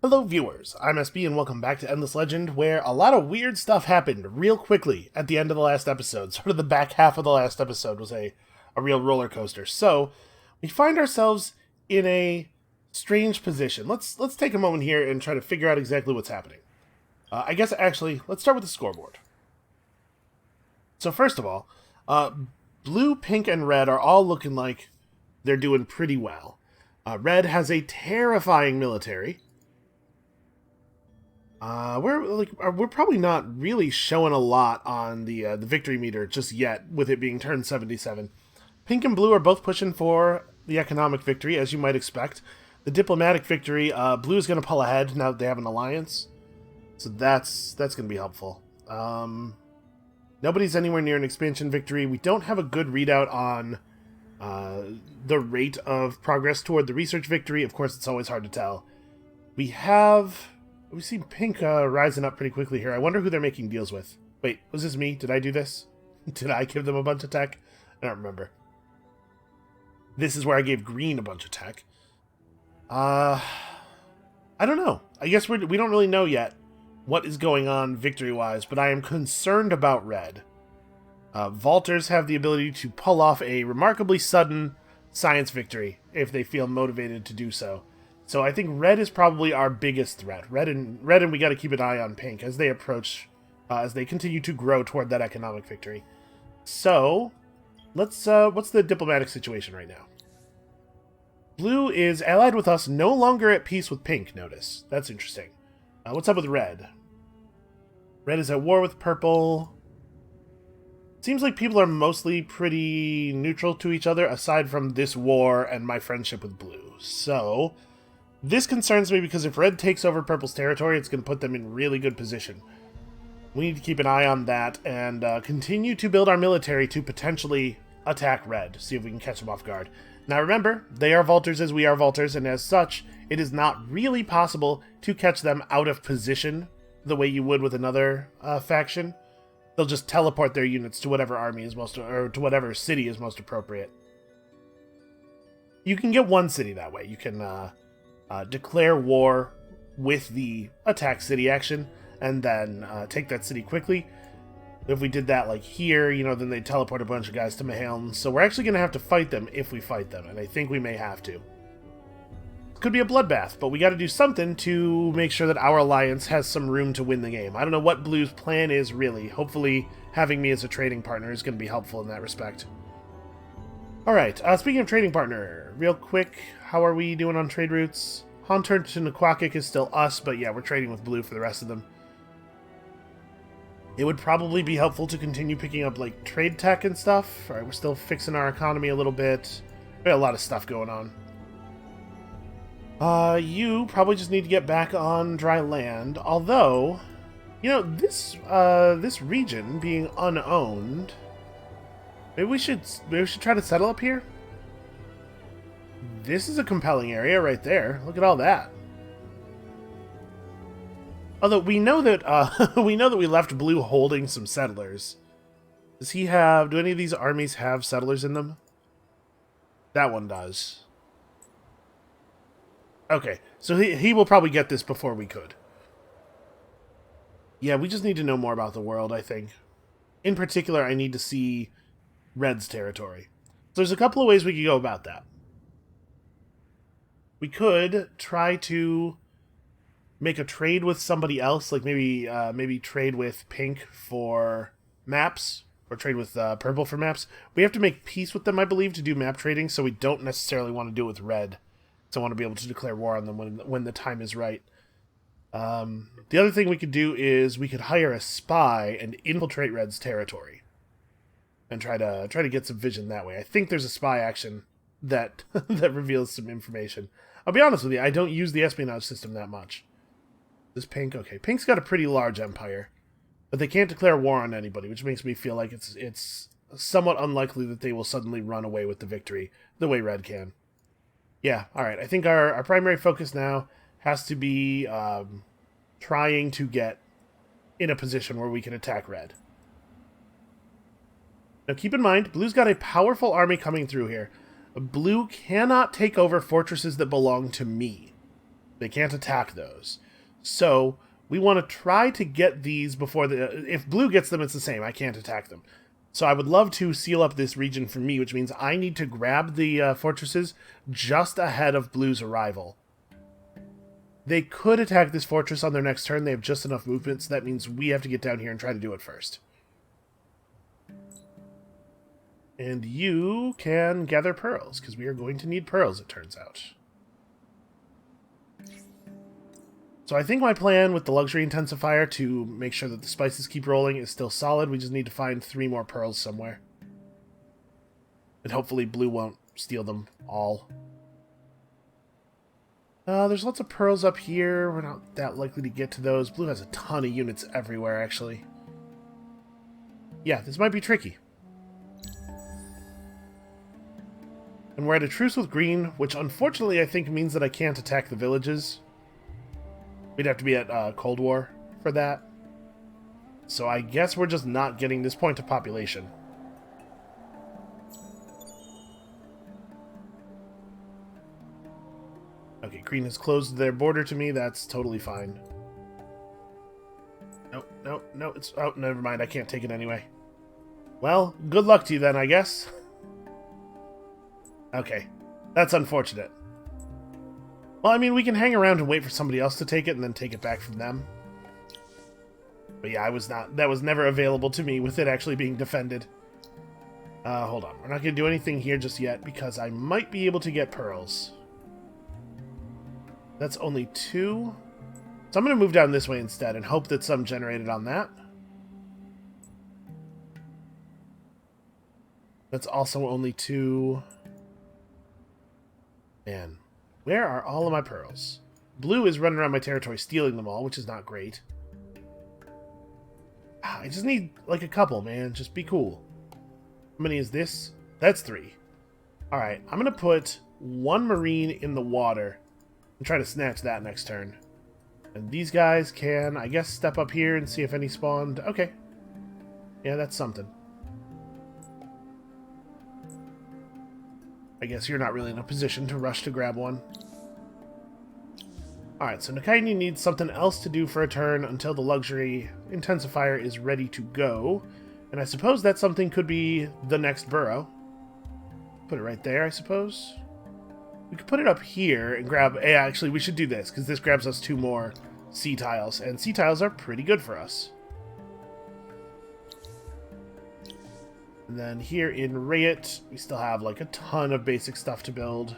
Hello viewers, I'm SB and welcome back to Endless Legend, where a lot of weird stuff happened real quickly at the end of the last episode. Sort of the back half of the last episode was a real roller coaster. So, we find ourselves in a strange position. Let's take a moment here and try to figure out exactly what's happening. I guess actually, let's start with the scoreboard. So first of all, blue, pink, and red are all looking like they're doing pretty well. Red has a terrifying military. We're probably not really showing a lot on the victory meter just yet, with it being turn 77. Pink and blue are both pushing for the economic victory, as you might expect. The diplomatic victory, blue is going to pull ahead now that they have an alliance, so that's going to be helpful. Nobody's anywhere near an expansion victory. We don't have a good readout on the rate of progress toward the research victory. Of course, it's always hard to tell. We see pink rising up pretty quickly here. I wonder who they're making deals with. Wait, was this me? Did I do this? Did I give them a bunch of tech? I don't remember. This is where I gave green a bunch of tech. I don't know. I guess we don't really know yet what is going on victory-wise, but I am concerned about red. Vaulters have the ability to pull off a remarkably sudden science victory if they feel motivated to do so. So I think red is probably our biggest threat. Red and we got to keep an eye on pink as they approach, as they continue to grow toward that economic victory. So, what's the diplomatic situation right now? Blue is allied with us, no longer at peace with pink, notice. That's interesting. What's up with red? Red is at war with purple. Seems like people are mostly pretty neutral to each other, aside from this war and my friendship with blue. So, this concerns me because if red takes over purple's territory, it's going to put them in really good position. We need to keep an eye on that and continue to build our military to potentially attack red, see if we can catch them off guard. Now remember, they are vaulters as we are vaulters, and as such, it is not really possible to catch them out of position the way you would with another faction. They'll just teleport their units to whatever army is most, or to whatever city is most appropriate. You can get one city that way. You can declare war with the attack city action, and then take that city quickly. If we did that like here, then they'd teleport a bunch of guys to Mahalen, so we're actually going to have to fight them if we fight them, and I think we may have to. It could be a bloodbath, but we got to do something to make sure that our alliance has some room to win the game. I don't know what Blue's plan is, really. Hopefully, having me as a trading partner is going to be helpful in that respect. Alright, speaking of trading partner, real quick, how are we doing on trade routes? Honturn to Naquakik is still us, but yeah, we're trading with blue for the rest of them. It would probably be helpful to continue picking up, like, trade tech and stuff. Alright, we're still fixing our economy a little bit. We got a lot of stuff going on. You probably just need to get back on dry land, although, this region being unowned, maybe we should try to settle up here? This is a compelling area right there. Look at all that. Although we know that we left blue holding some settlers. Do any of these armies have settlers in them? That one does. Okay, so he will probably get this before we could. Yeah, we just need to know more about the world, I think. In particular, I need to see Red's territory. So there's a couple of ways we could go about that. We could try to make a trade with somebody else, like maybe trade with pink for maps, or trade with purple for maps. We have to make peace with them, I believe, to do map trading, so we don't necessarily want to do it with red. So I want to be able to declare war on them when the time is right. The other thing we could do is we could hire a spy and infiltrate Red's territory, and try to get some vision that way. I think there's a spy action that that reveals some information. I'll be honest with you, I don't use the espionage system that much. This pink, okay, pink's got a pretty large empire, but they can't declare war on anybody, which makes me feel like it's somewhat unlikely that they will suddenly run away with the victory the way red can. Yeah, alright, I think our primary focus now has to be trying to get in a position where we can attack red. Now keep in mind, blue's got a powerful army coming through here. Blue cannot take over fortresses that belong to me. They can't attack those. So we want to try to get these before the... If blue gets them, it's the same. I can't attack them. So I would love to seal up this region for me, which means I need to grab the fortresses just ahead of blue's arrival. They could attack this fortress on their next turn. They have just enough movement, so that means we have to get down here and try to do it first. And you can gather pearls, because we are going to need pearls, it turns out. So I think my plan with the luxury intensifier to make sure that the spices keep rolling is still solid. We just need to find 3 more pearls somewhere. And hopefully blue won't steal them all. There's lots of pearls up here. We're not that likely to get to those. Blue has a ton of units everywhere, actually. Yeah, this might be tricky. And we're at a truce with green, which unfortunately I think means that I can't attack the villages. We'd have to be at Cold War for that. So I guess we're just not getting this point of population. Okay, green has closed their border to me. That's totally fine. No, it's... Oh, never mind. I can't take it anyway. Well, good luck to you then, I guess. Okay, that's unfortunate. Well, I mean, we can hang around and wait for somebody else to take it and then take it back from them. But yeah, that was never available to me with it actually being defended. Hold on. We're not going to do anything here just yet because I might be able to get pearls. That's only 2. So I'm going to move down this way instead and hope that some generated on that. That's also only 2. Man. Where are all of my pearls? Blue is running around my territory stealing them all, which is not great. I just need, like, a couple, man. Just be cool. How many is this? That's 3. Alright, I'm going to put 1 marine in the water and try to snatch that next turn. And these guys can, I guess, step up here and see if any spawned. Okay. Yeah, that's something. I guess you're not really in a position to rush to grab one. Alright, so Nakaini needs something else to do for a turn until the luxury intensifier is ready to go. And I suppose that something could be the next burrow. Put it right there, I suppose. We could put it up here and grab... Yeah, actually, we should do this, because this grabs us 2 more sea tiles. And sea tiles are pretty good for us. And then here in Rayet, we still have like a ton of basic stuff to build.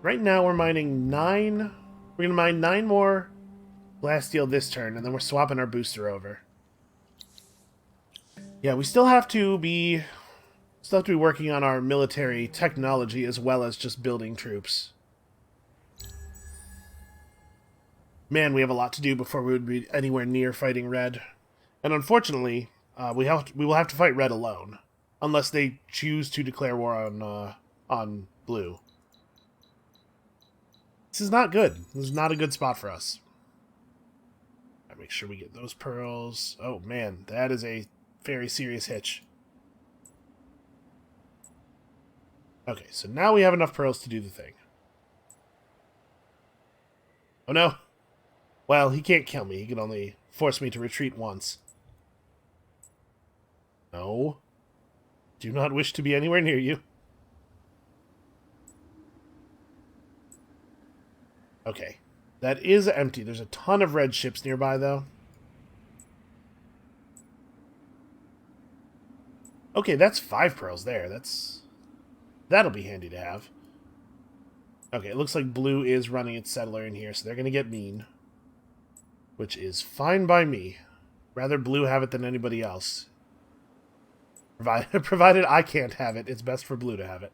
Right now we're mining 9. We're going to mine 9 more glass steel this turn, and then we're swapping our booster over. Yeah, we still have to be working on our military technology as well as just building troops. Man, we have a lot to do before we would be anywhere near fighting red. And unfortunately, we will have to fight red alone. Unless they choose to declare war on blue. This is not good. This is not a good spot for us. Gotta make sure we get those pearls. Oh man, that is a very serious hitch. Okay, so now we have enough pearls to do the thing. Oh no. Well, he can't kill me. He can only force me to retreat once. No. Do not wish to be anywhere near you. Okay. That is empty. There's a ton of red ships nearby, though. Okay, that's 5 pearls there. That'll be handy to have. Okay, it looks like blue is running its settler in here, so they're going to get mean. Which is fine by me. Rather blue have it than anybody else. Provided I can't have it, it's best for blue to have it.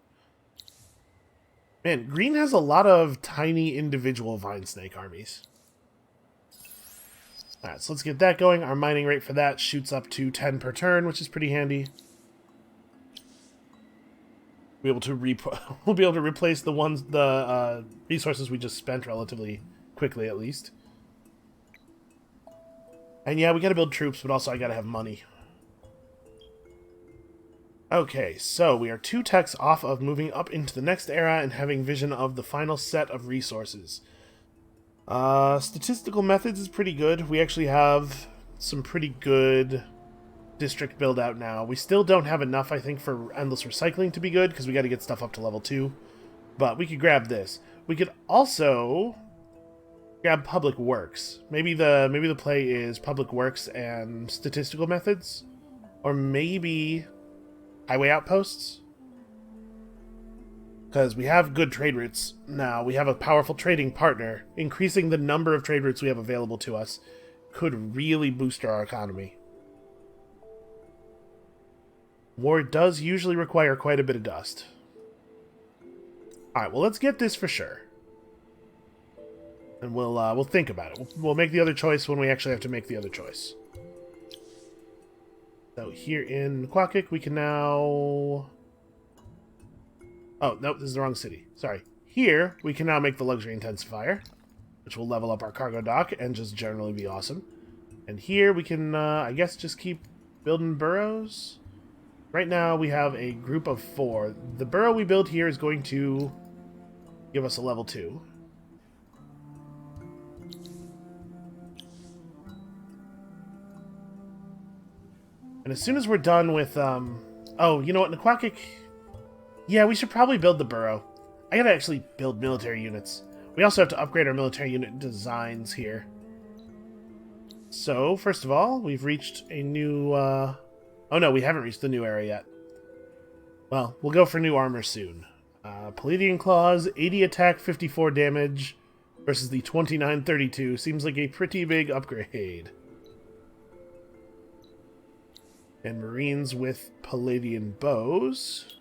Man, green has a lot of tiny individual vine snake armies. Alright, so let's get that going. Our mining rate for that shoots up to 10 per turn, which is pretty handy. We'll be able to replace the resources we just spent relatively quickly, at least. And yeah, we gotta build troops, but also I gotta have money. Okay, so we are 2 techs off of moving up into the next era and having vision of the final set of resources. Statistical methods is pretty good. We actually have some pretty good district build out now. We still don't have enough, I think, for endless recycling to be good, because we got to get stuff up to level 2. But we could grab this. We could also grab public works. Maybe the play is public works and statistical methods, or maybe highway outposts. Because we have good trade routes now. We have a powerful trading partner. Increasing the number of trade routes we have available to us could really boost our economy. War does usually require quite a bit of dust. Alright, well, let's get this for sure. And we'll think about it. We'll make the other choice when we actually have to make the other choice. So here in Quackik, we can now... Oh, nope, this is the wrong city. Sorry. Here, we can now make the luxury intensifier, which will level up our cargo dock and just generally be awesome. And here we can, I guess, just keep building burrows. Right now, we have a group of 4. The burrow we build here is going to give us a level 2. And as soon as we're done with, oh, you know what, Naquakic... Yeah, we should probably build the burrow. I gotta actually build military units. We also have to upgrade our military unit designs here. So, first of all, we've reached a new, Oh no, we haven't reached the new area yet. Well, we'll go for new armor soon. Palladian Claws, 80 attack, 54 damage, versus the 2932. Seems like a pretty big upgrade. And Marines with Palladian Bows.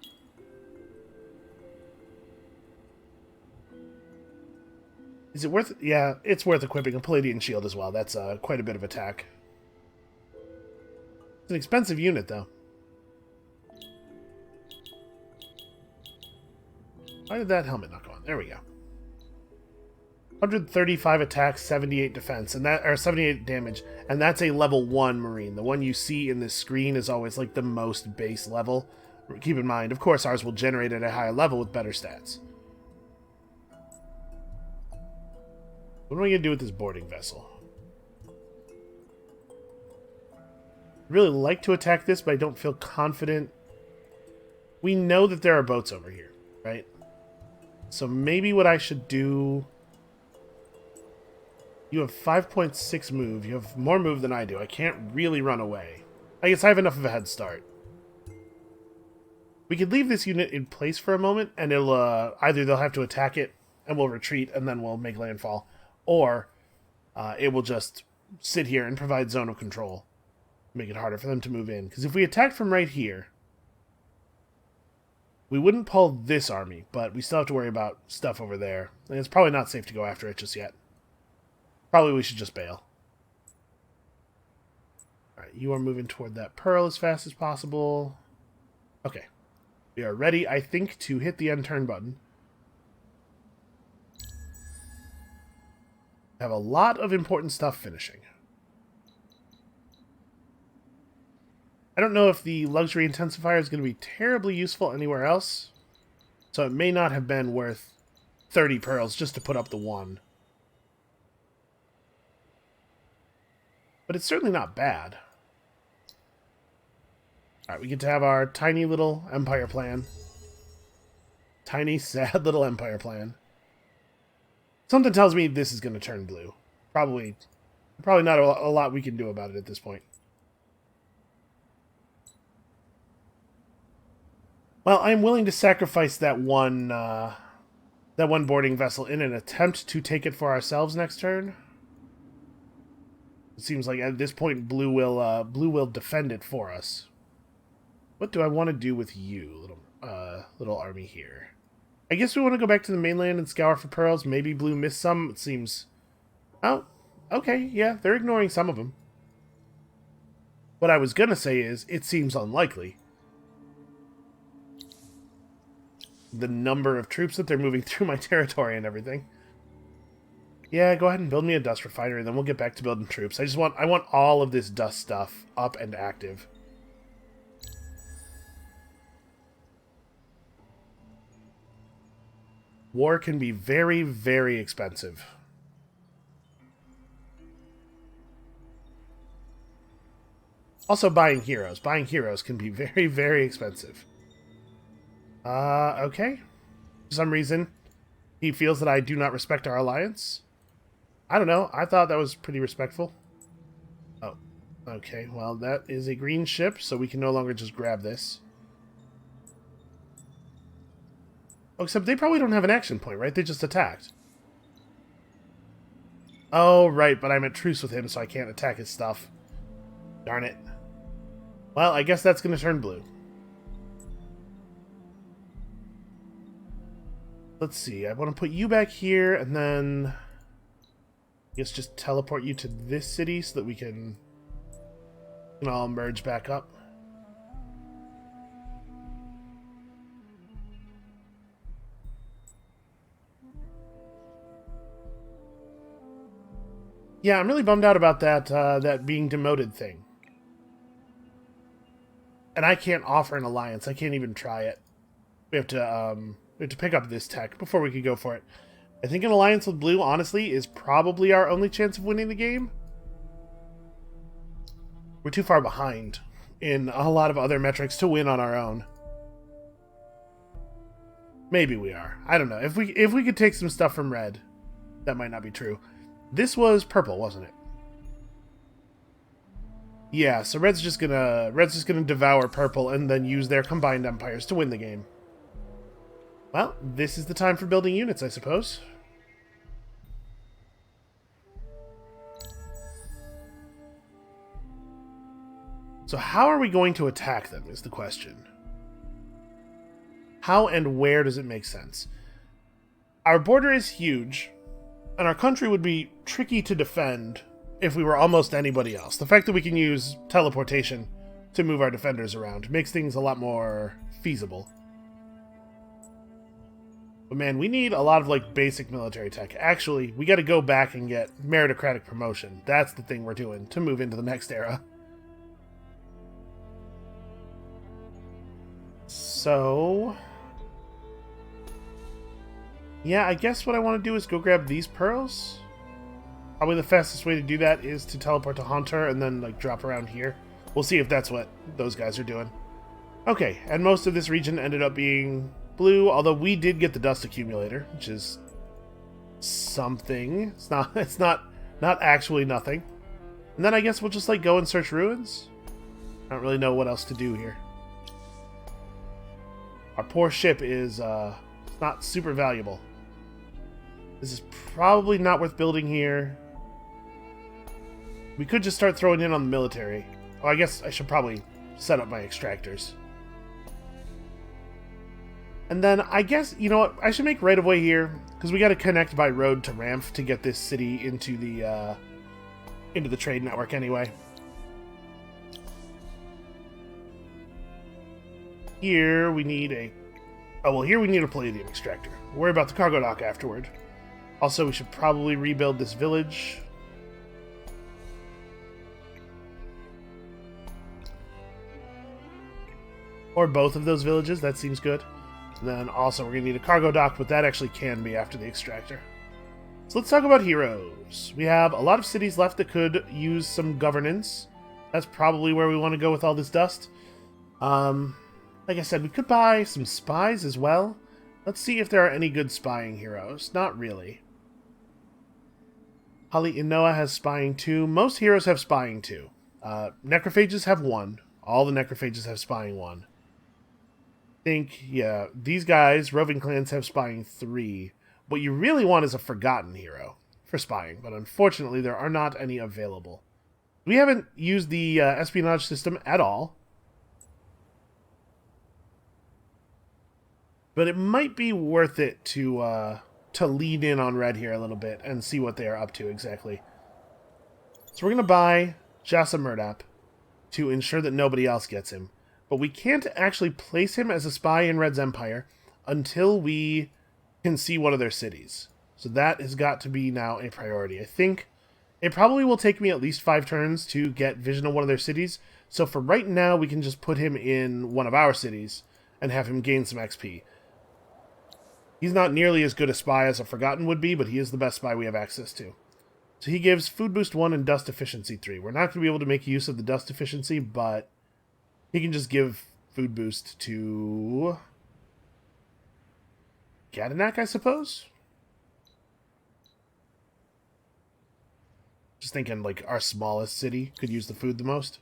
Is it worth... Yeah, it's worth equipping a Palladian Shield as well. That's quite a bit of attack. It's an expensive unit, though. Why did that helmet not go on? There we go. 135 attack, 78 defense, and that, or 78 damage, and that's a level 1 Marine. The one you see in this screen is always like the most base level. Keep in mind, of course, ours will generate at a higher level with better stats. What am I going to do with this boarding vessel? I'd really like to attack this, but I don't feel confident. We know that there are boats over here, right? So maybe what I should do... You have 5.6 move. You have more move than I do. I can't really run away. I guess I have enough of a head start. We could leave this unit in place for a moment, and it'll either they'll have to attack it, and we'll retreat, and then we'll make landfall. Or it will just sit here and provide zone of control. Make it harder for them to move in. Because if we attacked from right here, we wouldn't pull this army, but we still have to worry about stuff over there. And it's probably not safe to go after it just yet. Probably we should just bail. Alright, you are moving toward that pearl as fast as possible. Okay. We are ready, I think, to hit the end turn button. Have a lot of important stuff finishing. I don't know if the luxury intensifier is going to be terribly useful anywhere else, so it may not have been worth 30 pearls just to put up the 1. But it's certainly not bad. Alright, we get to have our tiny little empire plan. Tiny, sad little empire plan. Something tells me this is going to turn blue. Probably not a lot we can do about it at this point. Well, I'm willing to sacrifice that one boarding vessel in an attempt to take it for ourselves next turn. It seems like at this point blue will defend it for us. What do I want to do with you, little army here? I guess we want to go back to the mainland and scour for pearls. Maybe blue missed some. It seems... Oh, okay, yeah, they're ignoring some of them. What I was going to say is, it seems unlikely. The number of troops that they're moving through my territory and everything. Yeah, go ahead and build me a dust refinery, then we'll get back to building troops. I want all of this dust stuff up and active. War can be very, very expensive. Also, buying heroes. Buying heroes can be very, very expensive. Okay. For some reason, he feels that I do not respect our alliance. I don't know. I thought that was pretty respectful. Oh. Okay, well, that is a green ship, so we can no longer just grab this. Oh, except they probably don't have an action point, right? They just attacked. Oh, right, but I'm at truce with him, so I can't attack his stuff. Darn it. Well, I guess that's going to turn blue. Let's see. I want to put you back here, and then I guess just teleport you to this city so that we can all merge back up. Yeah, I'm really bummed out about that that being demoted thing. And I can't offer an alliance. I can't even try it. We have to pick up this tech before we could go for it. I think an alliance with blue, honestly, is probably our only chance of winning the game. We're too far behind in a lot of other metrics to win on our own. Maybe we are. I don't know. If we could take some stuff from red, that might not be true. This was purple, wasn't it? Yeah, so red's just gonna devour purple and then use their combined empires to win the game. Well, this is the time for building units, I suppose. So how are we going to attack them is the question. How and where does it make sense? Our border is huge, and our country would be tricky to defend if we were almost anybody else. The fact that we can use teleportation to move our defenders around makes things a lot more feasible. But man, we need a lot of like basic military tech. Actually, we got to go back and get meritocratic promotion. That's the thing we're doing to move into the next era. So yeah, I guess what I want to do is go grab these pearls. Probably the fastest way to do that is to teleport to Haunter and then like drop around here. We'll see if that's what those guys are doing. Okay, and most of this region ended up being blue, although we did get the dust accumulator, which is something. It's not actually nothing. And then I guess we'll just like go and search ruins. I don't really know what else to do here. Our poor ship is not super valuable. This is probably not worth building here. We could just start throwing in on the military. Oh, I guess I should probably set up my extractors. And then I guess, you know what, I should make right of way here, because we got to connect by road to Ramf to get this city into the trade network anyway. Here we need a... Oh, well, here we need a palladium extractor. We'll worry about the cargo dock afterward. Also, we should probably rebuild this village. Or both of those villages, that seems good. And then also we're going to need a cargo dock, but that actually can be after the extractor. So let's talk about heroes. We have a lot of cities left that could use some governance. That's probably where we want to go with all this dust. Like I said, we could buy some spies as well. Let's see if there are any good spying heroes. Not really. Holly Inoa has spying 2. Most heroes have spying 2. Necrophages have 1. All the necrophages have spying 1. I think, yeah, these guys, roving clans, have spying 3. What you really want is a forgotten hero for spying, but unfortunately there are not any available. We haven't used the espionage system at all. But it might be worth it to lean in on red here a little bit and see what they are up to exactly. So we're going to buy Jasa Murdap to ensure that nobody else gets him. But we can't actually place him as a spy in Red's Empire until we can see one of their cities. So that has got to be now a priority. I think it probably will take me at least 5 turns to get vision of one of their cities. So for right now, we can just put him in one of our cities and have him gain some XP. He's not nearly as good a spy as a Forgotten would be, but he is the best spy we have access to. So he gives Food Boost 1 and Dust Efficiency 3. We're not going to be able to make use of the Dust Efficiency, but he can just give Food Boost to Gadanak, I suppose? Just thinking, like, our smallest city could use the food the most.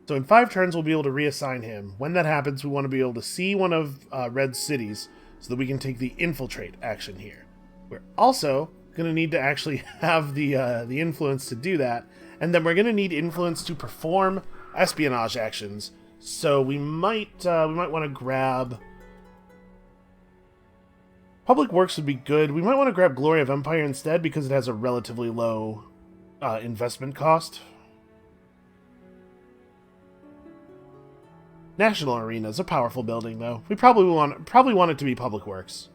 So in 5 turns, we'll be able to reassign him. When that happens, we want to be able to see one of Red's cities so that we can take the Infiltrate action here. We're also going to need to actually have the influence to do that, and then we're going to need influence to perform espionage actions. So we might want to grab Public Works would be good. We might want to grab Glory of Empire instead because it has a relatively low investment cost. National Arena is a powerful building, though. We probably want it to be Public Works.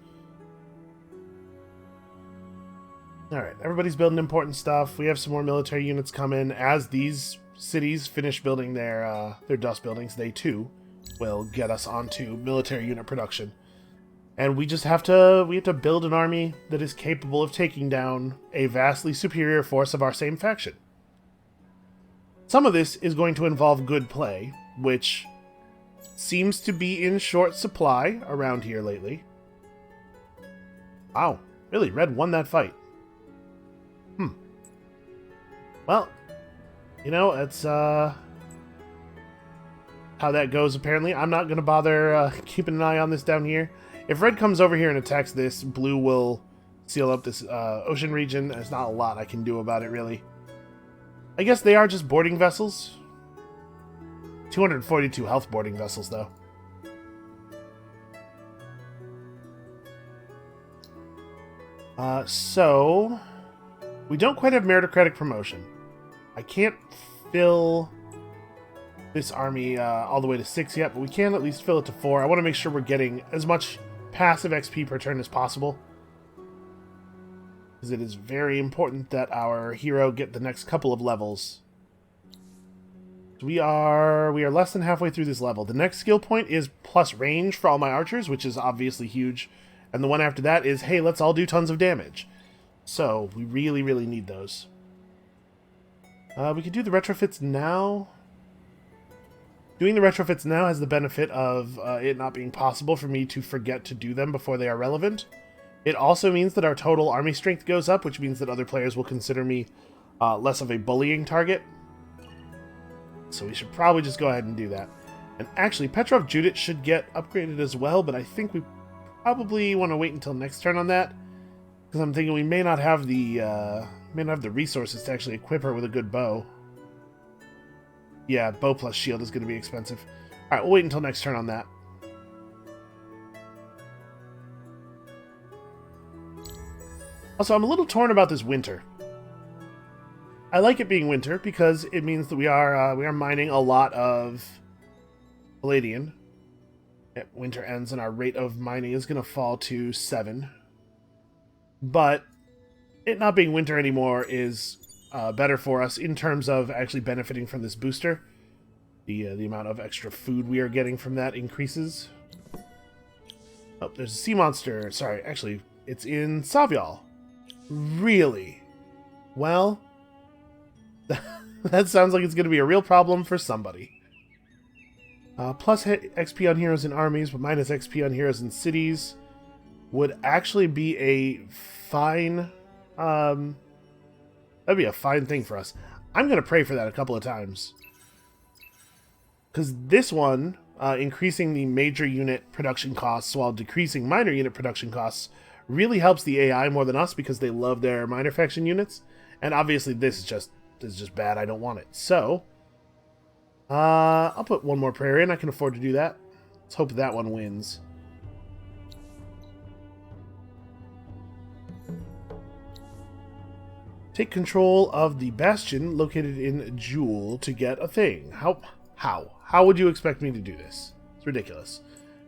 Alright, everybody's building important stuff. We have some more military units coming. As these cities finish building their dust buildings, they too will get us onto military unit production. And we just have to build an army that is capable of taking down a vastly superior force of our same faction. Some of this is going to involve good play, which seems to be in short supply around here lately. Wow, really, Red won that fight. Well, you know, it's how that goes, apparently. I'm not going to bother keeping an eye on this down here. If Red comes over here and attacks this, Blue will seal up this ocean region. There's not a lot I can do about it, really. I guess they are just boarding vessels. 242 health boarding vessels, though. So we don't quite have meritocratic promotion. I can't fill this army all the way to 6 yet, but we can at least fill it to 4. I want to make sure we're getting as much passive XP per turn as possible, because it is very important that our hero get the next couple of levels. We are less than halfway through this level. The next skill point is plus range for all my archers, which is obviously huge. And the one after that is, hey, let's all do tons of damage. So we really, really need those. We could do the retrofits now. Doing the retrofits now has the benefit of it not being possible for me to forget to do them before they are relevant. It also means that our total army strength goes up, which means that other players will consider me less of a bullying target. So we should probably just go ahead and do that. And actually, Petrov Judith should get upgraded as well, but I think we probably want to wait until next turn on that, because I'm thinking we may not have the resources to actually equip her with a good bow. Yeah, bow plus shield is going to be expensive. All right, we'll wait until next turn on that. Also, I'm a little torn about this winter. I like it being winter because it means that we are mining a lot of Palladian. Winter ends and our rate of mining is going to fall to 7. But it not being winter anymore is better for us in terms of actually benefiting from this booster. The amount of extra food we are getting from that increases. Oh, there's a sea monster. Sorry, actually, it's in Savial. Really? Well, that sounds like it's going to be a real problem for somebody. Plus XP on heroes and armies, but minus XP on heroes and cities would actually be a fine... that'd be a fine thing for us. I'm going to pray for that a couple of times. Because this one, increasing the major unit production costs while decreasing minor unit production costs, really helps the AI more than us because they love their minor faction units. And obviously this is just bad. I don't want it. So, I'll put one more prayer in. I can afford to do that. Let's hope that one wins. Take control of the bastion located in Jewel to get a thing. How would you expect me to do this? It's ridiculous.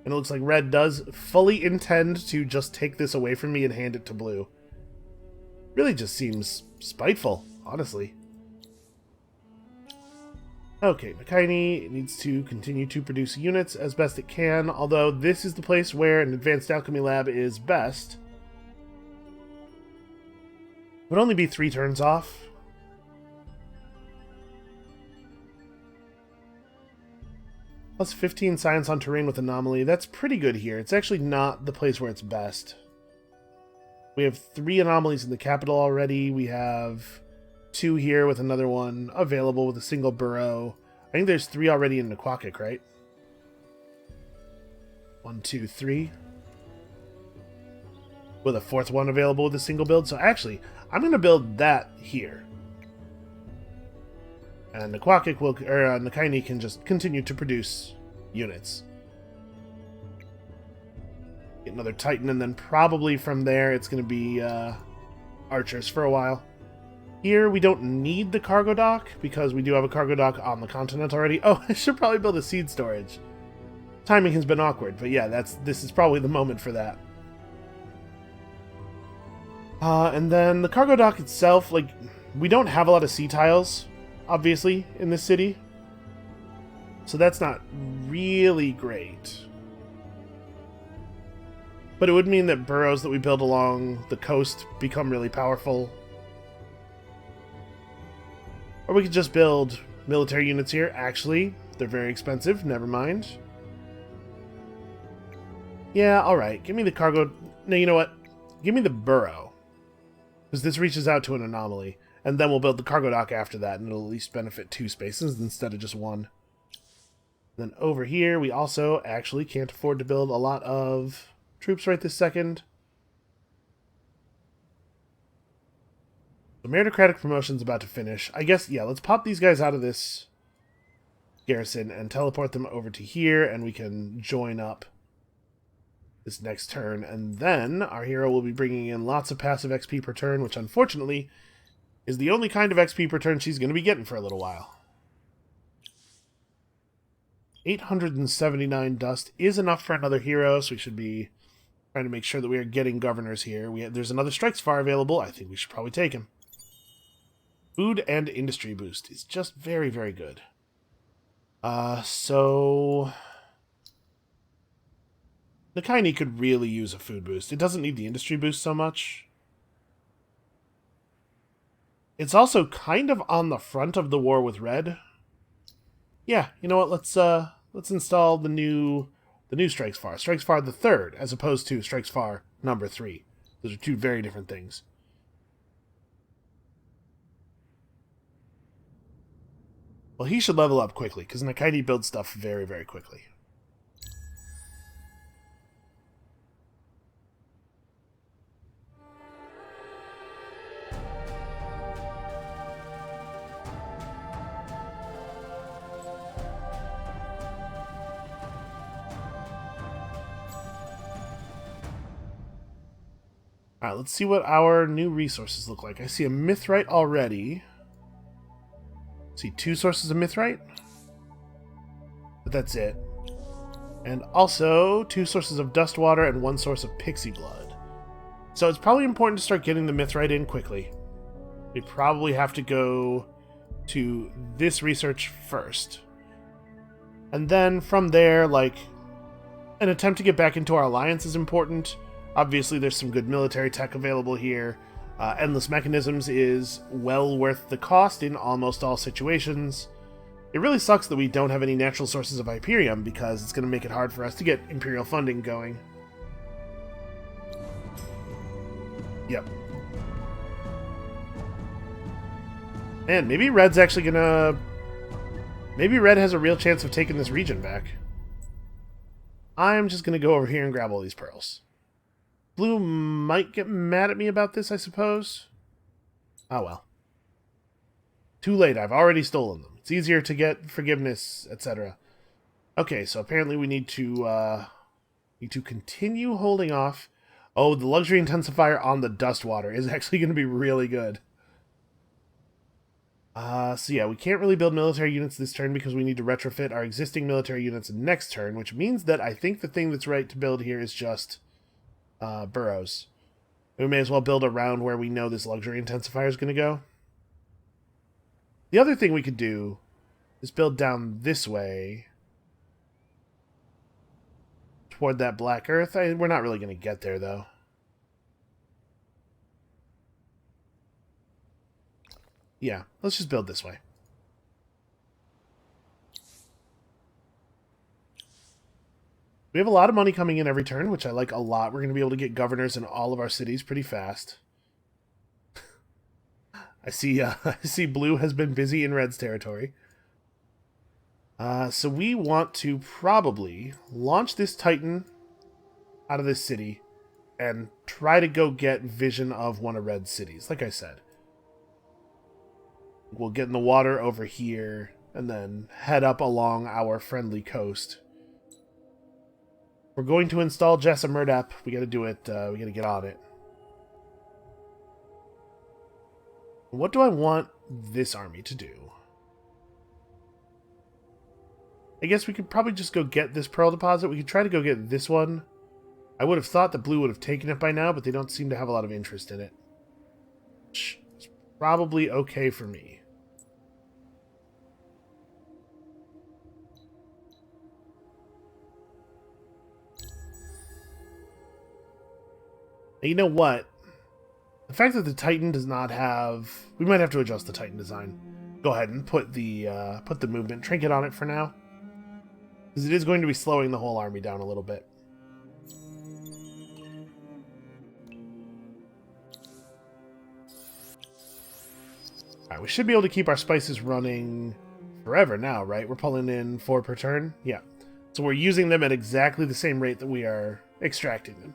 And it looks like Red does fully intend to just take this away from me and hand it to Blue. Really just seems spiteful, honestly. Okay, Nakaini needs to continue to produce units as best it can, although this is the place where an advanced alchemy lab is best. It would only be 3 turns off. Plus 15 science on terrain with anomaly. That's pretty good here. It's actually not the place where it's best. We have 3 anomalies in the capital already. We have 2 here with another one available with a single burrow. I think there's 3 already in Naquakik, right? 1, 2, 3. With a 4th one available with a single build. So actually, I'm going to build that here. And Naquakik will, or Nakaini can just continue to produce units. Get another Titan, and then probably from there it's going to be archers for a while. Here we don't need the cargo dock because we do have a cargo dock on the continent already. Oh, I should probably build a seed storage. Timing has been awkward, but yeah, this is probably the moment for that. And then the cargo dock itself, like, we don't have a lot of sea tiles, obviously, in this city. So that's not really great. But it would mean that burrows that we build along the coast become really powerful. Or we could just build military units here. Actually, they're very expensive. Never mind. Yeah, alright. Give me the cargo... No, you know what? Give me the burrow. Because this reaches out to an anomaly. And then we'll build the cargo dock after that, and it'll at least benefit 2 spaces instead of just 1. Then over here, we also actually can't afford to build a lot of troops right this second. The meritocratic promotion's about to finish. I guess, yeah, let's pop these guys out of this garrison and teleport them over to here, and we can join up this next turn. And then our hero will be bringing in lots of passive XP per turn, which unfortunately is the only kind of XP per turn she's going to be getting for a little while. 879 dust is enough for another hero, so we should be trying to make sure that we are getting governors here. There's another Strikes Far available. I think we should probably take him. Food and industry boost is just very, very good. So Nakaini could really use a food boost. It doesn't need the industry boost so much. It's also kind of on the front of the war with Red. Yeah, you know what? Let's install the new Strikes Far. Strikes Far the 3rd, as opposed to Strikes Far number 3. Those are 2 very different things. Well, he should level up quickly, because Nakaini builds stuff very, very quickly. Alright, let's see what our new resources look like. I see a mithrite already. See 2 sources of mithrite. But that's it. And also 2 sources of dust water and 1 source of pixie blood. So it's probably important to start getting the mithrite in quickly. We probably have to go to this research first. And then from there, like, an attempt to get back into our alliance is important. Obviously, there's some good military tech available here. Endless Mechanisms is well worth the cost in almost all situations. It really sucks that we don't have any natural sources of Hyperium, because it's going to make it hard for us to get Imperial funding going. Yep. Man, maybe Red's actually gonna... Maybe Red has a real chance of taking this region back. I'm just gonna go over here and grab all these pearls. Blue might get mad at me about this, I suppose. Oh well. Too late, I've already stolen them. It's easier to get forgiveness, etc. Okay, so apparently we need to continue holding off. Oh, the luxury intensifier on the dust water is actually going to be really good. So yeah, we can't really build military units this turn because we need to retrofit our existing military units next turn, which means that I think the thing that's right to build here is just burrows. We may as well build around where we know this luxury intensifier is going to go. The other thing we could do is build down this way toward that black earth. We're not really going to get there, though. Yeah, let's just build this way. We have a lot of money coming in every turn, which I like a lot. We're going to be able to get governors in all of our cities pretty fast. I see blue has been busy in red's territory. So we want to probably launch this Titan out of this city and try to go get vision of one of red's cities, like I said. We'll get in the water over here and then head up along our friendly coast. We're going to install Jessa Murdap. We got to do it. We got to get on it. What do I want this army to do? I guess we could probably just go get this pearl deposit. We could try to go get this one. I would have thought that blue would have taken it by now, but they don't seem to have a lot of interest in it. Which is probably okay for me. And you know what? The fact that the Titan does not have... We might have to adjust the Titan design. Go ahead and put the movement trinket on it for now. Because it is going to be slowing the whole army down a little bit. Alright, we should be able to keep our spices running forever now, right? We're pulling in 4 per turn? Yeah. So we're using them at exactly the same rate that we are extracting them.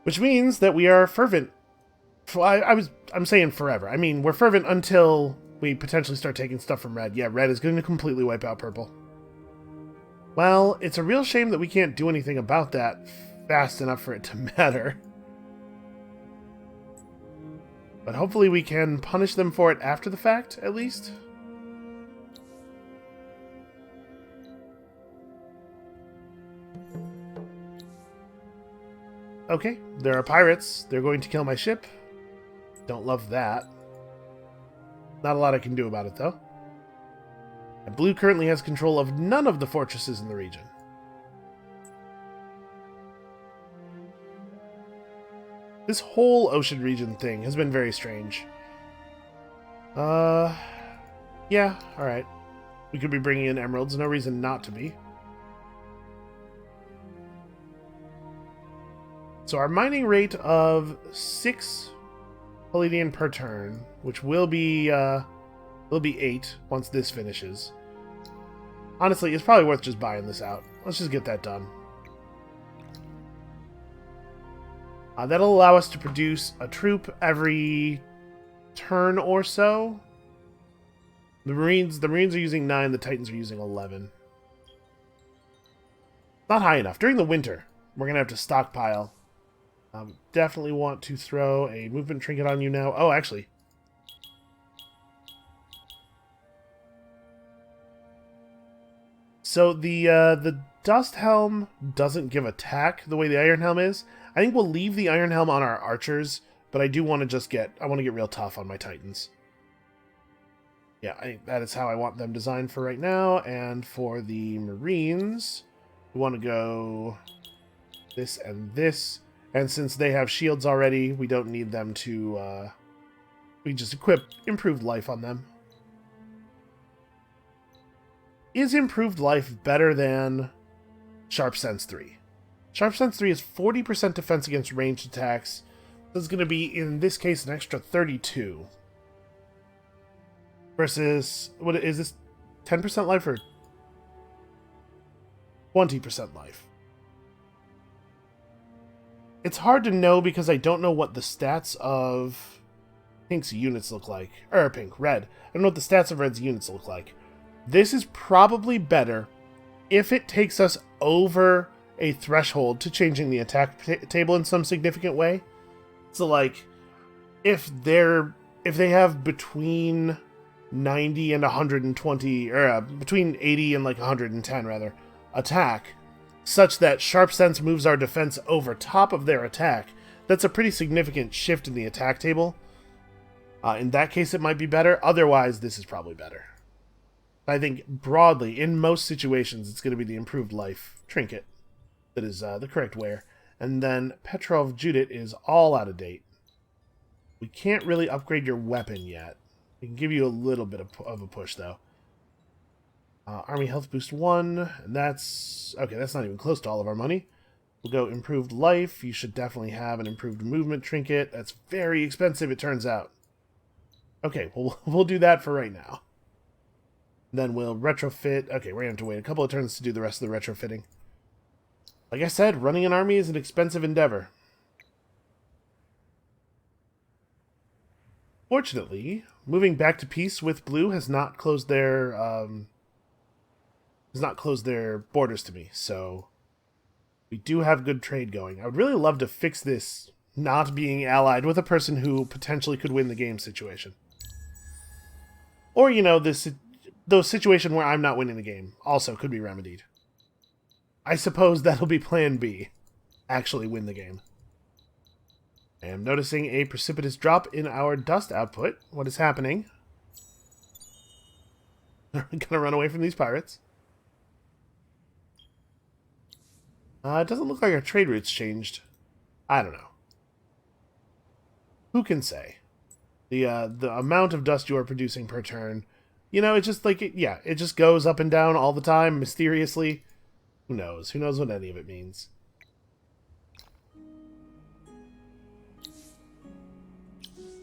Which means that we are fervent. I'm saying forever. I mean, we're fervent until we potentially start taking stuff from red. Yeah, red is going to completely wipe out purple. Well, it's a real shame that we can't do anything about that fast enough for it to matter. But hopefully we can punish them for it after the fact, at least. Okay, there are pirates. They're going to kill my ship. Don't love that. Not a lot I can do about it, though. And blue currently has control of none of the fortresses in the region. This whole ocean region thing has been very strange. Yeah, alright. We could be bringing in emeralds. No reason not to be. So our mining rate of 6 palladium per turn, which will be 8 once this finishes. Honestly, it's probably worth just buying this out. Let's just get that done. That'll allow us to produce a troop every turn or so. The Marines are using 9, the Titans are using 11. Not high enough. During the winter, we're going to have to stockpile. Definitely want to throw a movement trinket on you now. Oh, actually. So the Dust Helm doesn't give attack the way the Iron Helm is. I think we'll leave the Iron Helm on our archers, but I do want to just get... I want to get real tough on my Titans. Yeah, that is how I want them designed for right now. And for the Marines, we want to go this and this. And since they have shields already, we don't need them to... we just equip improved life on them. Is improved life better than Sharp Sense 3? Sharp Sense 3 is 40% defense against ranged attacks. This is going to be, in this case, an extra 32. Versus, what is this, 10% life or 20% life? It's hard to know because I don't know what the stats of Pink's units look like. Or Red. I don't know what the stats of Red's units look like. This is probably better if it takes us over a threshold to changing the attack table in some significant way. So, like, if they have between 90 and 120, or between 80 and like 110 rather, attack, such that Sharp Sense moves our defense over top of their attack, that's a pretty significant shift in the attack table. In that case, it might be better. Otherwise, this is probably better. I think broadly, in most situations, it's going to be the improved life trinket that is the correct wear. And then Petrov Judit is all out of date. We can't really upgrade your weapon yet. We can give you a little bit of a push, though. Army Health Boost 1, and that's... Okay, that's not even close to all of our money. We'll go Improved Life. You should definitely have an Improved Movement Trinket. That's very expensive, it turns out. Okay, we'll do that for right now. Then we'll retrofit... Okay, we're going to have to wait a couple of turns to do the rest of the retrofitting. Like I said, running an army is an expensive endeavor. Fortunately, moving back to peace with Blue has not closed their borders to me, so we do have good trade going. I would really love to fix this not being allied with a person who potentially could win the game situation. Or, you know, those situation where I'm not winning the game also could be remedied. I suppose that'll be plan B. Actually win the game. I am noticing a precipitous drop in our dust output. What is happening? Are we gonna run away from these pirates? It doesn't look like our trade routes changed. I don't know. Who can say? The amount of dust you are producing per turn, you know, it's just like, it just goes up and down all the time, mysteriously. Who knows? Who knows what any of it means?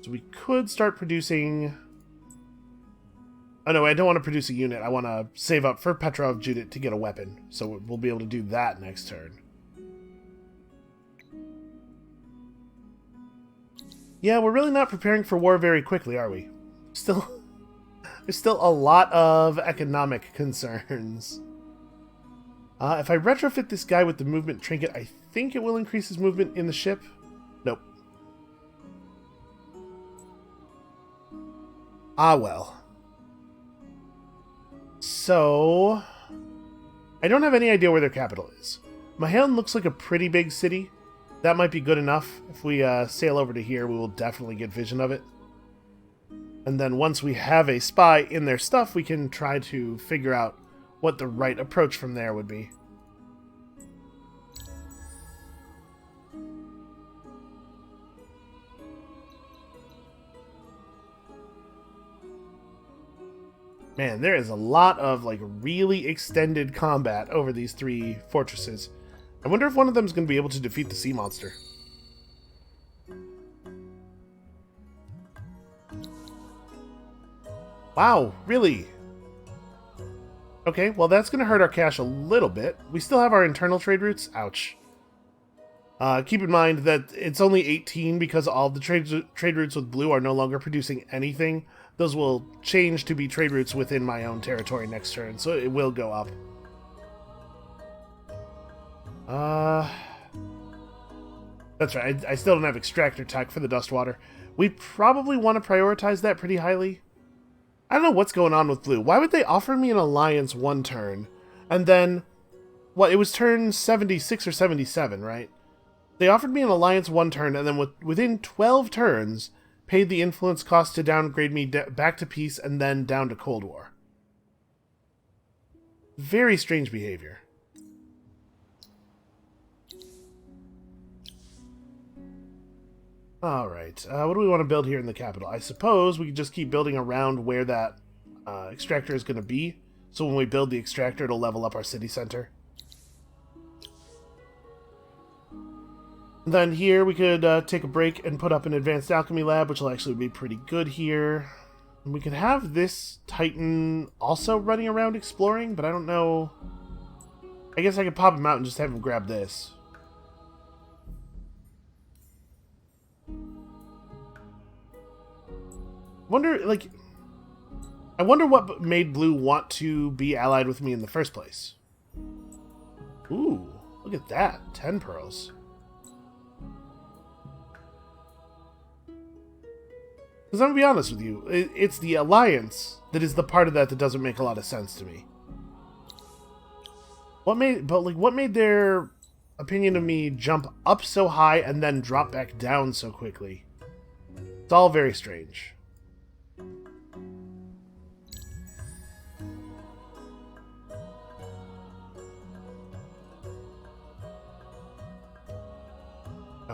So we could start producing... Oh no, I don't want to produce a unit. I want to save up for Petrov Judit to get a weapon. So we'll be able to do that next turn. Yeah, we're really not preparing for war very quickly, are we? There's still a lot of economic concerns. If I retrofit this guy with the movement trinket, I think it will increase his movement in the ship. Nope. Ah, well. So, I don't have any idea where their capital is. Mahalen looks like a pretty big city. That might be good enough. If we sail over to here, we will definitely get vision of it. And then once we have a spy in their stuff, we can try to figure out what the right approach from there would be. Man, there is a lot of, like, really extended combat over these three fortresses. I wonder if one of them is going to be able to defeat the sea monster. Wow, really? Okay, well that's going to hurt our cash a little bit. We still have our internal trade routes. Ouch. Keep in mind that it's only 18 because all the trade routes with Blue are no longer producing anything. Those will change to be trade routes within my own territory next turn, so it will go up. That's right, I still don't have extractor tech for the Dustwater. We probably want to prioritize that pretty highly. I don't know what's going on with Blue. Why would they offer me an alliance one turn, and then... What, it was turn 76 or 77, right? They offered me an alliance one turn, and then within 12 turns... paid the influence cost to downgrade me back to peace and then down to Cold War. Very strange behavior. Alright, what do we want to build here in the capital? I suppose we could just keep building around where that extractor is going to be. So when we build the extractor, it'll level up our city center. Then here we could take a break and put up an advanced alchemy lab, which will actually be pretty good here. And we could have this Titan also running around exploring, but I don't know. I guess I could pop him out and just have him grab this. I wonder what made Blue want to be allied with me in the first place. Ooh, look at that. 10 pearls. Because I'm going to be honest with you, it's the alliance that is the part of that that doesn't make a lot of sense to me. What made their opinion of me jump up so high and then drop back down so quickly? It's all very strange.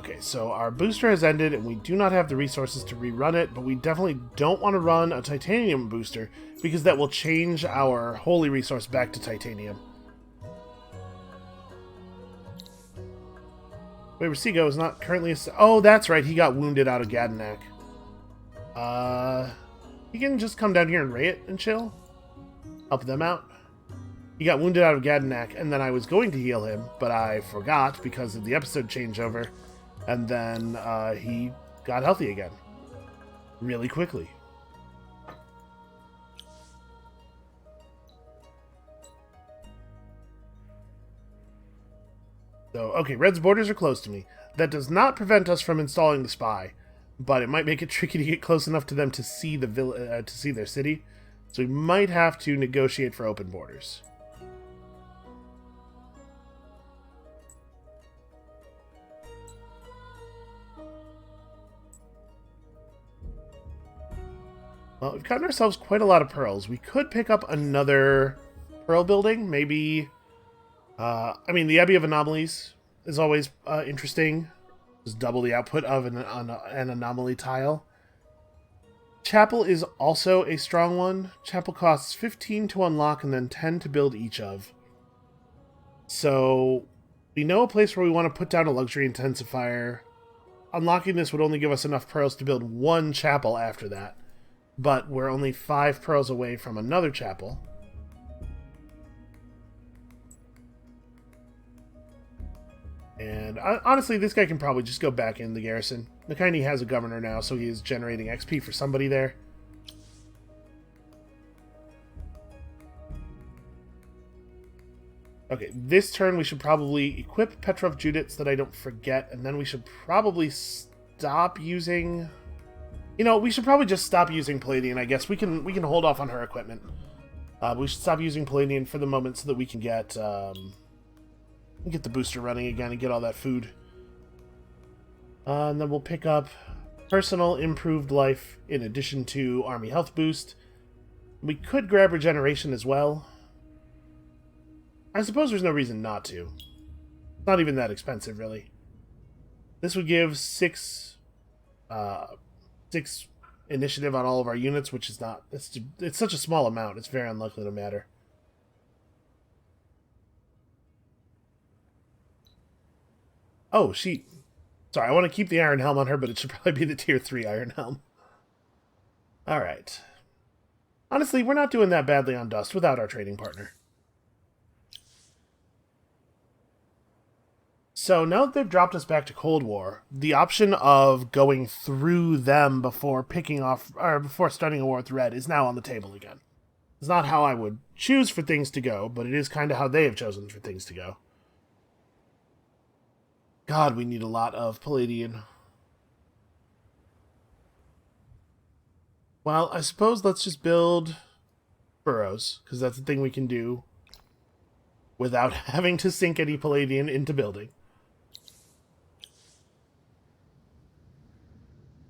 Okay, so our booster has ended, and we do not have the resources to rerun it, but we definitely don't want to run a titanium booster, because that will change our holy resource back to titanium. Wait, Rasigo is not currently... Oh, that's right, he got wounded out of Gadanak. He can just come down here and raid it and chill. Help them out. He got wounded out of Gadanak, and then I was going to heal him, but I forgot because of the episode changeover, and then he got healthy again. Really quickly. So, okay, Red's borders are close to me. That does not prevent us from installing the spy, but it might make it tricky to get close enough to them to see the to see their city. So we might have to negotiate for open borders. Well, we've gotten ourselves quite a lot of pearls. We could pick up another pearl building, maybe. I mean, the Abbey of Anomalies is always interesting. Just double the output of an anomaly tile. Chapel is also a strong one. Chapel costs 15 to unlock and then 10 to build each of. So we know a place where we want to put down a luxury intensifier. Unlocking this would only give us enough pearls to build one chapel after that. But we're only 5 pearls away from another chapel. And honestly, this guy can probably just go back in the garrison. Nakaini has a governor now, so he is generating XP for somebody there. Okay, this turn we should probably equip Petrov Judith so that I don't forget, and then we should probably stop using... You know, we should probably just stop using Palladian, I guess. We can hold off on her equipment. We should stop using Palladian for the moment so that we can get the booster running again and get all that food. And then we'll pick up Personal Improved Life in addition to Army Health Boost. We could grab Regeneration as well. I suppose there's no reason not to. It's not even that expensive, really. This would give 6 initiative on all of our units, which is not... It's such a small amount, it's very unlikely to matter. Oh, she... Sorry, I want to keep the Iron Helm on her, but it should probably be the Tier 3 Iron Helm. Alright. Honestly, we're not doing that badly on Dust without our trading partner. So now that they've dropped us back to Cold War, the option of going through them before picking off, or before starting a war with Red is now on the table again. It's not how I would choose for things to go, but it is kind of how they have chosen for things to go. God, we need a lot of Palladian. Well, I suppose let's just build burrows, because that's the thing we can do without having to sink any Palladian into building.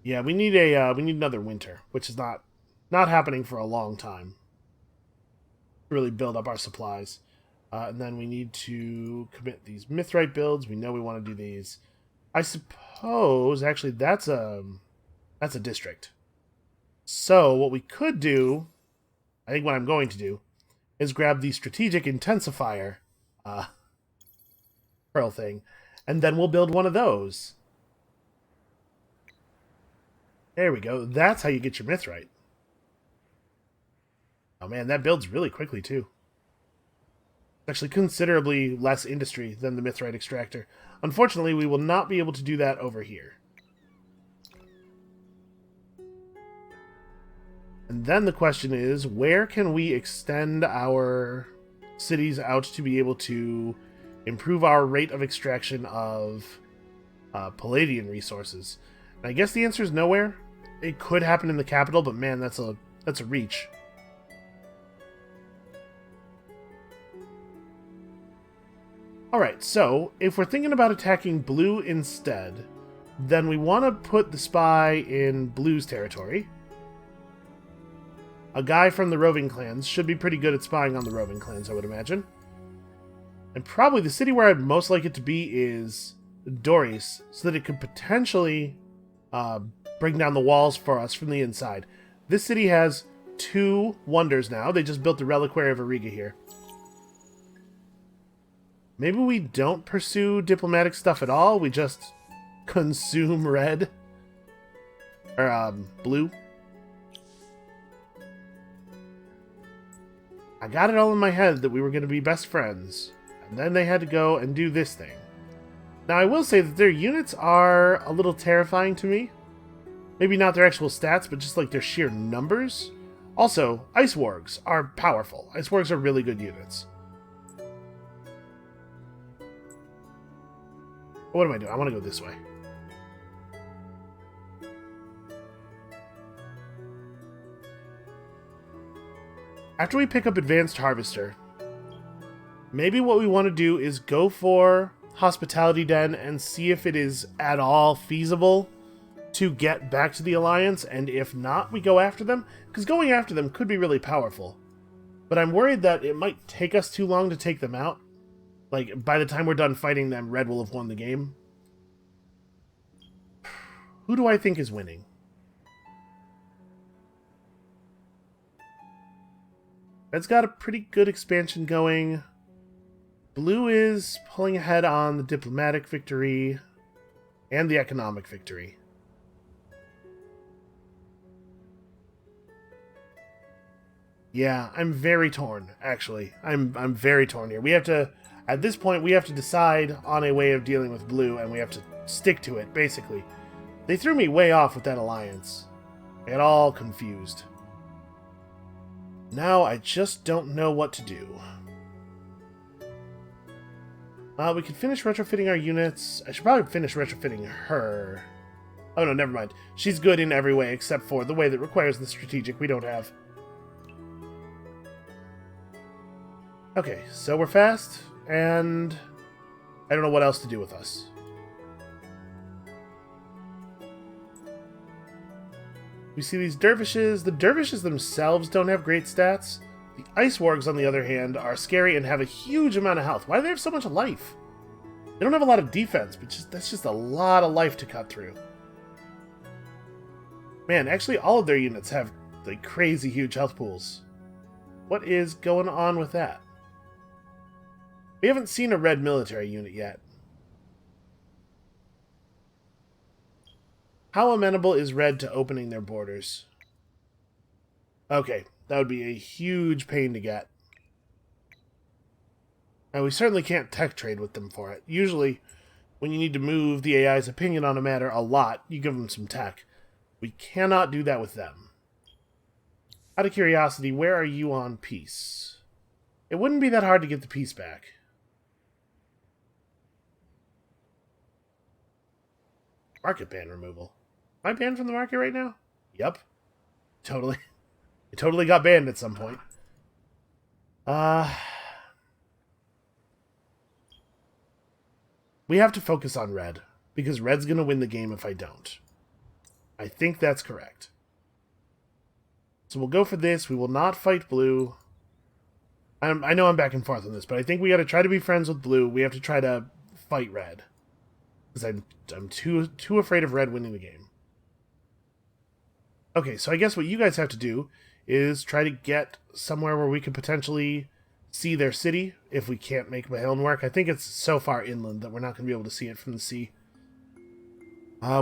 Yeah, we need another winter, which is not happening for a long time. Really build up our supplies. And then we need to commit these Mithrite builds. We know we want to do these. I suppose, actually, that's a district. So what we could do, I think what I'm going to do, is grab the strategic intensifier pearl thing, and then we'll build one of those. There we go. That's how you get your Mithrite. Oh man, that builds really quickly too. Actually considerably less industry than the Mithrite extractor. Unfortunately, we will not be able to do that over here. And then the question is, where can we extend our cities out to be able to improve our rate of extraction of Palladian resources? And I guess the answer is nowhere. It could happen in the capital, but man, that's a reach. Alright, so if we're thinking about attacking blue instead, then we want to put the spy in blue's territory. A guy from the roving clans should be pretty good at spying on the roving clans, I would imagine. And probably the city where I'd most like it to be is dories so that it could potentially bring down the walls for us from the inside. This city has 2 wonders now. They just built the Reliquary of Ariga here. Maybe we don't pursue diplomatic stuff at all. We just consume red. Or, blue. I got it all in my head that we were going to be best friends. And then they had to go and do this thing. Now, I will say that their units are a little terrifying to me. Maybe not their actual stats, but just like their sheer numbers. Also, Ice Wargs are powerful. Ice Wargs are really good units. What am I doing? I want to go this way. After we pick up Advanced Harvester, maybe what we want to do is go for Hospitality Den and see if it is at all feasible to get back to the Alliance, and if not, we go after them, because going after them could be really powerful. But I'm worried that it might take us too long to take them out. Like, by the time we're done fighting them, Red will have won the game. Who do I think is winning? Red's got a pretty good expansion going. Blue is pulling ahead on the diplomatic victory and the economic victory. Yeah, I'm very torn, actually. I'm very torn here. We have to, at this point, we have to decide on a way of dealing with blue, and we have to stick to it, basically. They threw me way off with that alliance. I got all confused. Now I just don't know what to do. We could finish retrofitting our units. I should probably finish retrofitting her. Oh no, never mind. She's good in every way except for the way that requires the strategic we don't have. Okay, so we're fast, and I don't know what else to do with us. We see these dervishes. The dervishes themselves don't have great stats. The ice wargs, on the other hand, are scary and have a huge amount of health. Why do they have so much life? They don't have a lot of defense, but that's just a lot of life to cut through. Man, actually all of their units have like crazy huge health pools. What is going on with that? We haven't seen a red military unit yet. How amenable is red to opening their borders? Okay, that would be a huge pain to get. And we certainly can't tech trade with them for it. Usually, when you need to move the AI's opinion on a matter a lot, you give them some tech. We cannot do that with them. Out of curiosity, where are you on peace? It wouldn't be that hard to get the peace back. Market ban removal. Am I banned from the market right now? Yep. Totally. It totally got banned at some point. We have to focus on red, because red's going to win the game if I don't. I think that's correct. So we'll go for this. We will not fight blue. I know I'm back and forth on this, but I think we got to try to be friends with blue. We have to try to fight red. Because I'm too afraid of red winning the game. Okay, so I guess what you guys have to do is try to get somewhere where we could potentially see their city, if we can't make Mahiln work. I think it's so far inland that we're not going to be able to see it from the sea.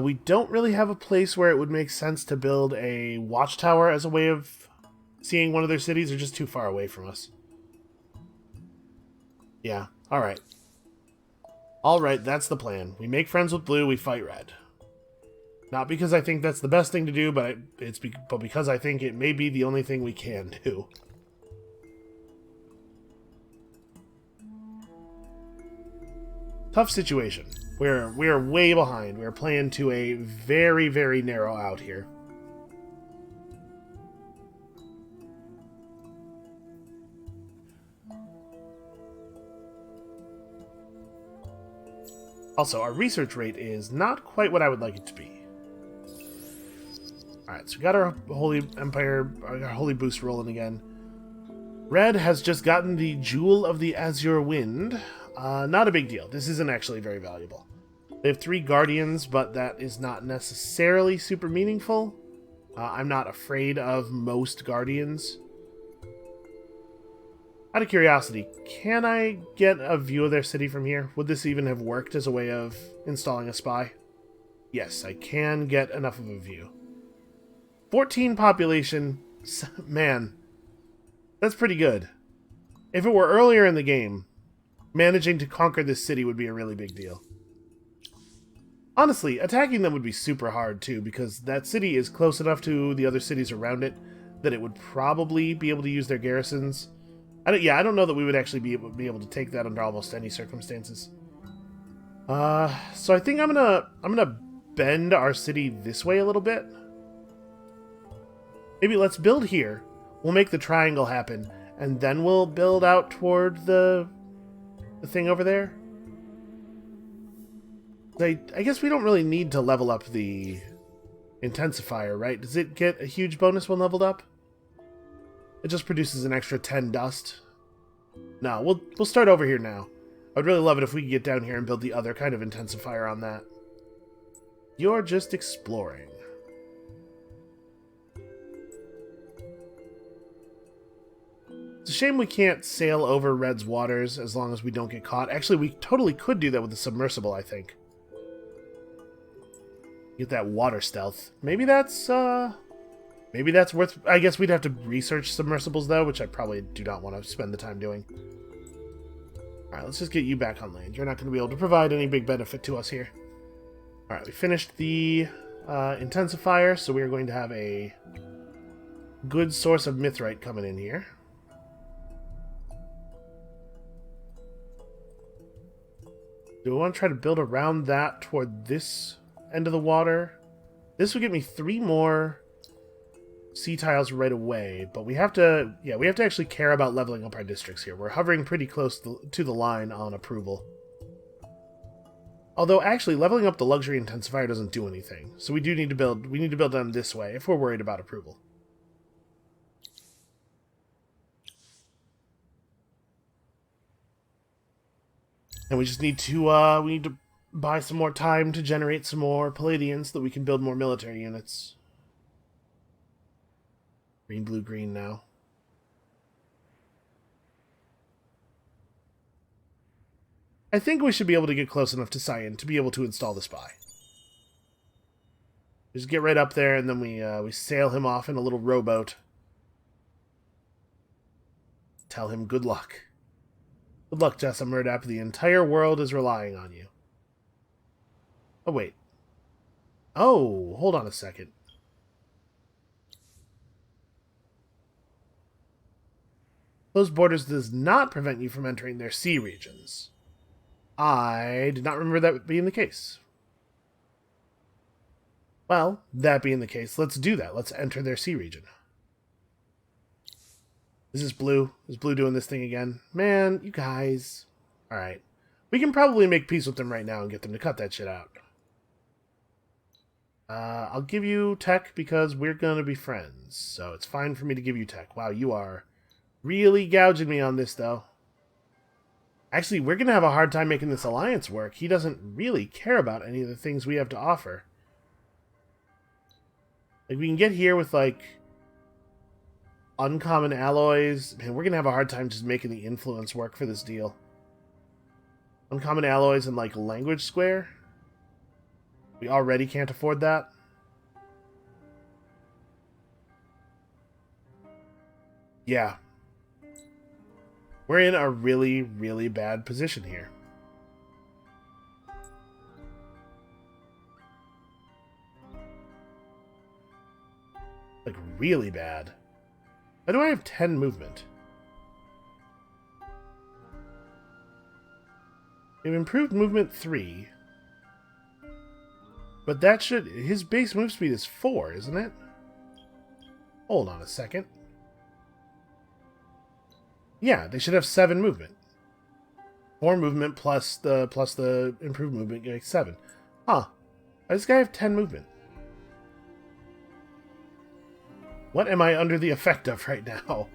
We don't really have a place where it would make sense to build a watchtower as a way of seeing one of their cities. They're just too far away from us. Yeah, alright. Alright, that's the plan. We make friends with blue, we fight red. Not because I think that's the best thing to do, but because I think it may be the only thing we can do. Tough situation. We're way behind. We're playing to a very, very narrow out here. Also, our research rate is not quite what I would like it to be. Alright, so we got our Holy Empire, our Holy Boost rolling again. Red has just gotten the Jewel of the Azure Wind. Not a big deal. This isn't actually very valuable. They have 3 guardians, but that is not necessarily super meaningful. I'm not afraid of most guardians. Out of curiosity, can I get a view of their city from here? Would this even have worked as a way of installing a spy? Yes, I can get enough of a view. 14 population. Man, that's pretty good. If it were earlier in the game, managing to conquer this city would be a really big deal. Honestly, attacking them would be super hard too, because that city is close enough to the other cities around it that it would probably be able to use their garrisons. I don't know that we would actually be able to take that under almost any circumstances. So I think I'm gonna bend our city this way a little bit. Maybe let's build here. We'll make the triangle happen, and then we'll build out toward the thing over there. I guess we don't really need to level up the intensifier, right? Does it get a huge bonus when leveled up? It just produces an extra 10 dust. No, we'll start over here now. I'd really love it if we could get down here and build the other kind of intensifier on that. You're just exploring. It's a shame we can't sail over Red's waters as long as we don't get caught. Actually, we totally could do that with the submersible, I think. Get that water stealth. Maybe that's worth... I guess we'd have to research submersibles, though, which I probably do not want to spend the time doing. Alright, let's just get you back on land. You're not going to be able to provide any big benefit to us here. Alright, we finished the intensifier, so we are going to have a good source of mithrite coming in here. Do we want to try to build around that toward this end of the water? This would get me 3 more sea tiles right away, but we have to actually care about leveling up our districts here. We're hovering pretty close to the line on approval. Although actually leveling up the luxury intensifier doesn't do anything. So we need to build them this way if we're worried about approval. And we just need to buy some more time to generate some more Palladians so that we can build more military units. Green, blue, green now. I think we should be able to get close enough to Cyan to be able to install the spy. Just get right up there, and then we sail him off in a little rowboat. Tell him good luck. Good luck, Jessa Murdap. The entire world is relying on you. Oh, wait. Oh, hold on a second. Closed borders does not prevent you from entering their sea regions. I did not remember that being the case. Well, that being the case, let's do that. Let's enter their sea region. Is this blue? Is blue doing this thing again? Man, you guys. Alright. We can probably make peace with them right now and get them to cut that shit out. I'll give you tech because we're going to be friends. So it's fine for me to give you tech. Wow, you are really gouging me on this, though. Actually, we're going to have a hard time making this alliance work. He doesn't really care about any of the things we have to offer. Like, we can get here with, like, uncommon alloys. Man, we're going to have a hard time just making the influence work for this deal. Uncommon alloys and, like, language square. We already can't afford that. Yeah. We're in a really, really bad position here. Like, really bad. Why do I have 10 movement? We've improved movement 3. But that should... His base move speed is 4, isn't it? Hold on a second. Yeah, they should have 7 movement. 4 movement plus the improved movement makes 7. Huh. Why does this guy have 10 movement? What am I under the effect of right now?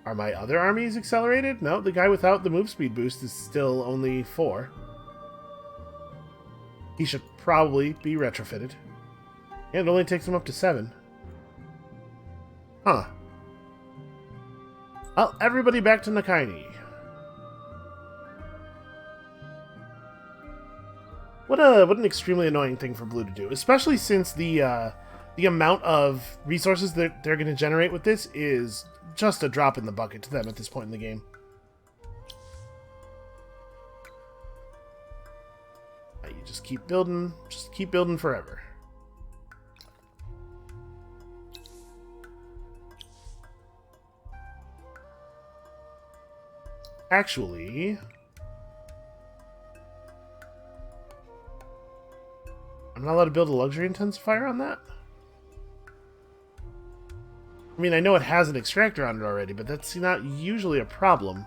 Are my other armies accelerated? No, the guy without the move speed boost is still only 4. He should probably be retrofitted. And it only takes him up to 7. Huh. Well, everybody back to Nakaini. What an extremely annoying thing for Blue to do, especially since the amount of resources that they're going to generate with this is just a drop in the bucket to them at this point in the game. You just keep building forever. Actually, I'm not allowed to build a luxury intensifier on that? I mean, I know it has an extractor on it already, but that's not usually a problem.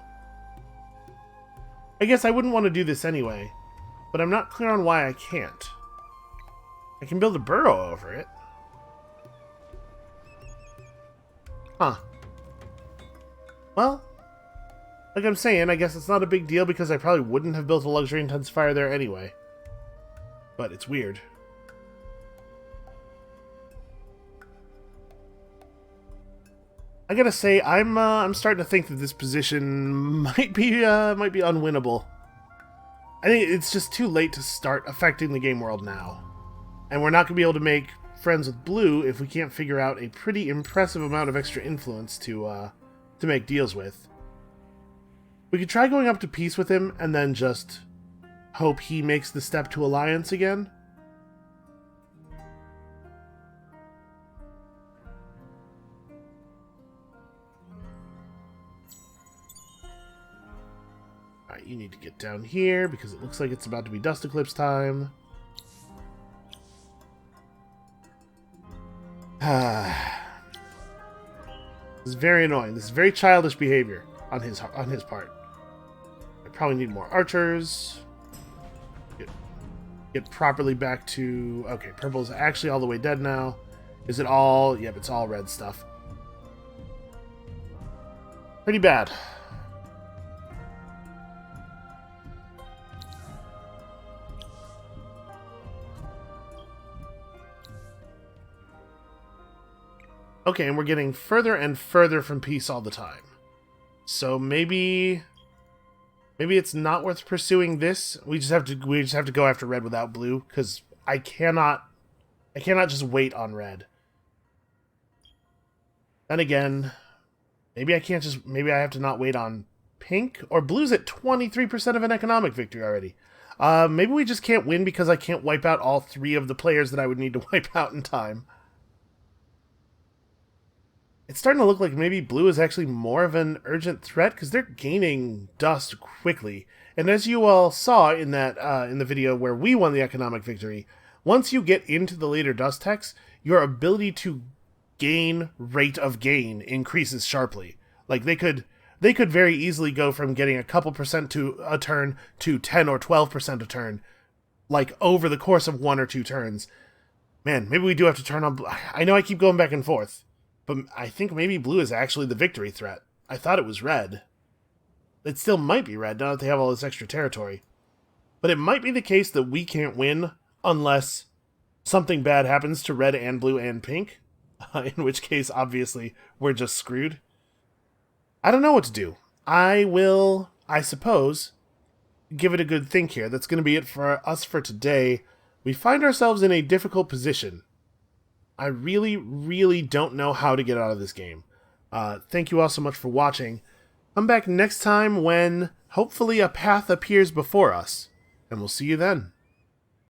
I guess I wouldn't want to do this anyway, but I'm not clear on why I can't. I can build a burrow over it. Huh. Well, like I'm saying, I guess it's not a big deal because I probably wouldn't have built a luxury intensifier there anyway. But it's weird. I gotta say, I'm starting to think that this position might be unwinnable. I think it's just too late to start affecting the game world now, and we're not gonna be able to make friends with Blue if we can't figure out a pretty impressive amount of extra influence to make deals with. We could try going up to peace with him and then just hope he makes the step to alliance again. Alright, you need to get down here because it looks like it's about to be dust eclipse time. This is very annoying. This is very childish behavior on his part. I probably need more archers. Get properly back to... Okay, purple's actually all the way dead now. Is it all... Yep, it's all red stuff. Pretty bad. Okay, and we're getting further and further from peace all the time. So maybe it's not worth pursuing this. We just have to go after red without blue because I cannot just wait on red. Then again, maybe I have to not wait on pink, or blue's at 23% of an economic victory already. Maybe we just can't win because I can't wipe out all 3 of the players that I would need to wipe out in time. It's starting to look like maybe blue is actually more of an urgent threat because they're gaining dust quickly. And as you all saw in that in the video where we won the economic victory, once you get into the later dust techs, your ability to gain rate of gain increases sharply. Like they could very easily go from getting a couple percent to a turn to 10 or 12% a turn, like over the course of 1 or 2 turns. Man, maybe we do have to turn on blue. I know I keep going back and forth. But I think maybe blue is actually the victory threat. I thought it was red. It still might be red now that they have all this extra territory. But it might be the case that we can't win unless something bad happens to red and blue and pink. In which case, obviously, we're just screwed. I don't know what to do. I will, I suppose, give it a good think here. That's going to be it for us for today. We find ourselves in a difficult position. I really, really don't know how to get out of this game. Thank you all so much for watching. Come back next time when, hopefully, a path appears before us. And we'll see you then.